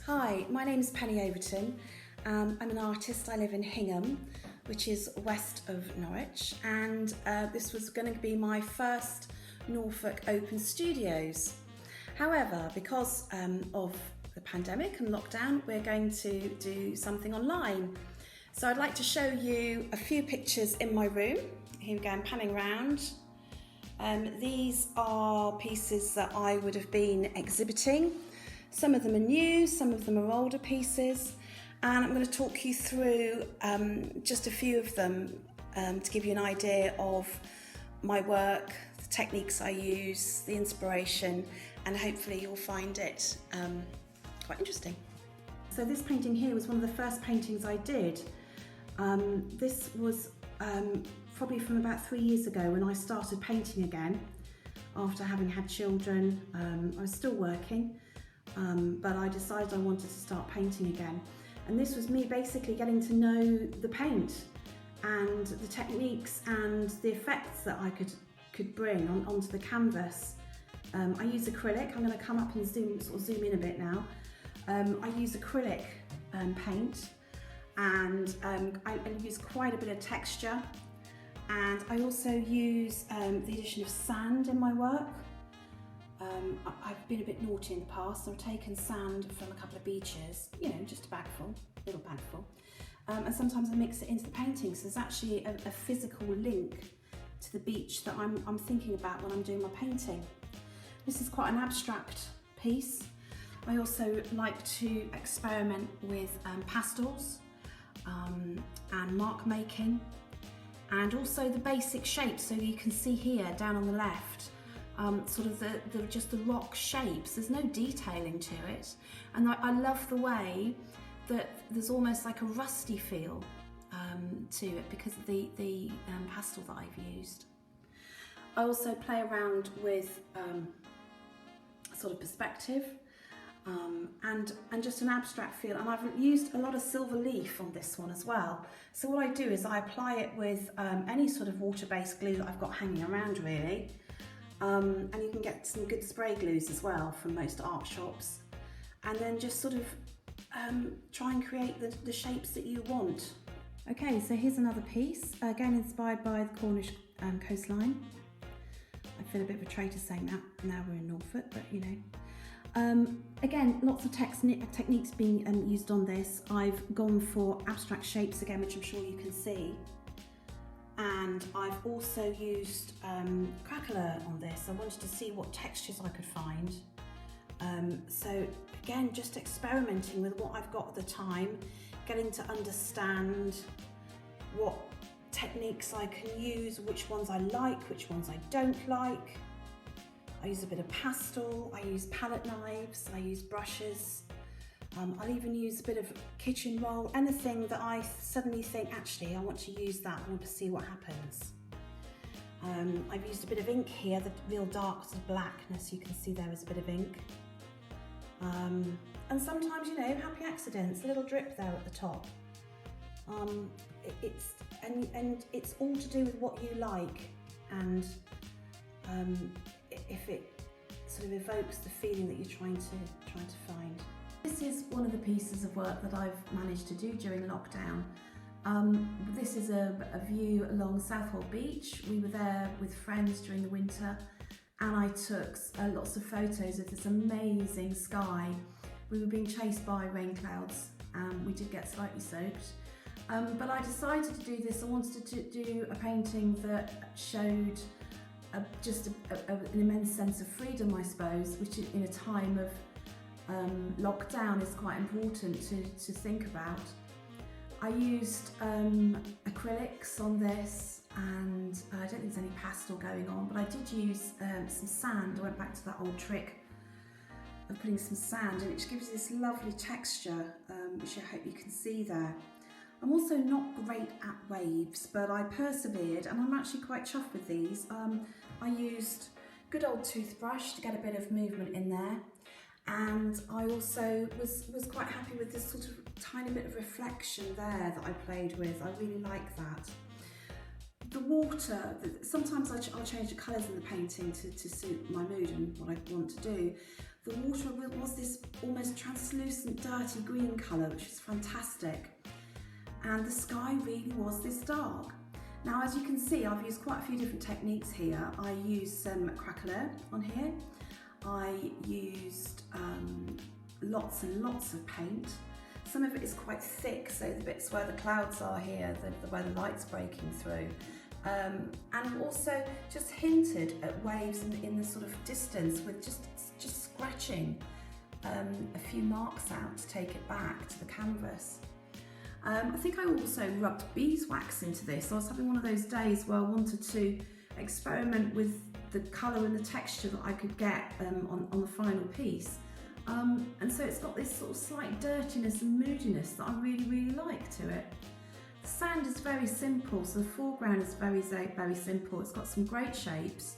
Hi, my name is Penny Overton. I'm an artist. I live in Hingham, which is west of Norwich, and this was going to be my first Norfolk Open Studios. However, because of the pandemic and lockdown, we're going to do something online. So I'd like to show you a few pictures in my room. Here we go, I'm panning around. These are pieces that I would have been exhibiting. Some of them are new, some of them are older pieces, and I'm going to talk you through just a few of them to give you an idea of my work, the techniques I use, the inspiration, and hopefully you'll find it quite interesting. So this painting here was one of the first paintings I did. This was probably from about 3 years ago when I started painting again after having had children. I was still working. But I decided I wanted to start painting again, and this was me basically getting to know the paint and the techniques and the effects that I could bring onto the canvas. I use acrylic. I'm going to come up and zoom in a bit now. I use acrylic paint, and I use quite a bit of texture, and I also use the addition of sand in my work. I've been a bit naughty in the past, so I've taken sand from a couple of beaches, you know, just a bagful, little bagful, and sometimes I mix it into the painting, so there's actually a physical link to the beach that I'm thinking about when I'm doing my painting. This is quite an abstract piece. I also like to experiment with pastels and mark making, and also the basic shapes. So you can see here down on the left, sort of just the rock shapes. There's no detailing to it, and I love the way that there's almost like a rusty feel to it because of the pastel that I've used. I also play around with sort of perspective and just an abstract feel, and I've used a lot of silver leaf on this one as well. So what I do is I apply it with any sort of water-based glue that I've got hanging around, really. And you can get some good spray glues as well from most art shops, and then just sort of try and create the shapes that you want. Okay, so here's another piece, again inspired by the Cornish coastline. I feel a bit of a traitor saying that, now we're in Norfolk, but you know. Again, lots of techniques being used on this. I've gone for abstract shapes again, which I'm sure you can see. And I've also used crackler on this. I wanted to see what textures I could find. So again, just experimenting with what I've got at the time, getting to understand what techniques I can use, which ones I like, which ones I don't like. I use a bit of pastel, I use palette knives, I use brushes. I'll even use a bit of kitchen roll, anything that I suddenly think, actually, I want to use that, I want to see what happens. I've used a bit of ink here, the real dark sort of blackness, you can see there is a bit of ink. And sometimes, you know, happy accidents, a little drip there at the top. It's all to do with what you like, and if it sort of evokes the feeling that you're trying to find. This is one of the pieces of work that I've managed to do during lockdown. This is a view along Southwold Beach. We were there with friends during the winter, and I took lots of photos of this amazing sky. We were being chased by rain clouds, and we did get slightly soaked. But I decided to do this. I wanted to do a painting that showed just an immense sense of freedom, I suppose, which in a time of lockdown is quite important to think about. I used acrylics on this, and I don't think there's any pastel going on, but I did use some sand. I went back to that old trick of putting some sand in, which gives this lovely texture, which I hope you can see there. I'm also not great at waves, but I persevered, and I'm actually quite chuffed with these. I used good old toothbrush to get a bit of movement in there. And I also was quite happy with this sort of tiny bit of reflection there that I played with. I really like that. the water, sometimes I'll change the colours in the painting to suit my mood and what I want to do. The water was this almost translucent, dirty green colour, which is fantastic. And the sky really was this dark. Now, as you can see, I've used quite a few different techniques here. I used some craquelure on here. I used lots and lots of paint. Some of it is quite thick, so the bits where the clouds are here, where the light's breaking through. And also just hinted at waves in the sort of distance with just scratching a few marks out to take it back to the canvas. I think I also rubbed beeswax into this. I was having one of those days where I wanted to experiment with the colour and the texture that I could get on the final piece. And so it's got this sort of slight dirtiness and moodiness that I really, really like to it. The sand is very simple, so the foreground is very, very simple. It's got some great shapes.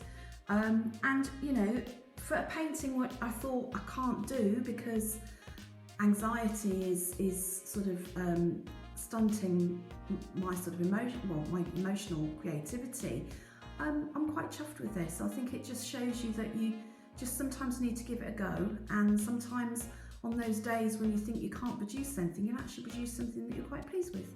And, you know, for a painting what I thought I can't do because anxiety is sort of stunting my sort of my emotional creativity. I'm quite chuffed with this. I think it just shows you that you just sometimes need to give it a go, and sometimes on those days when you think you can't produce something, you'll actually produce something that you're quite pleased with.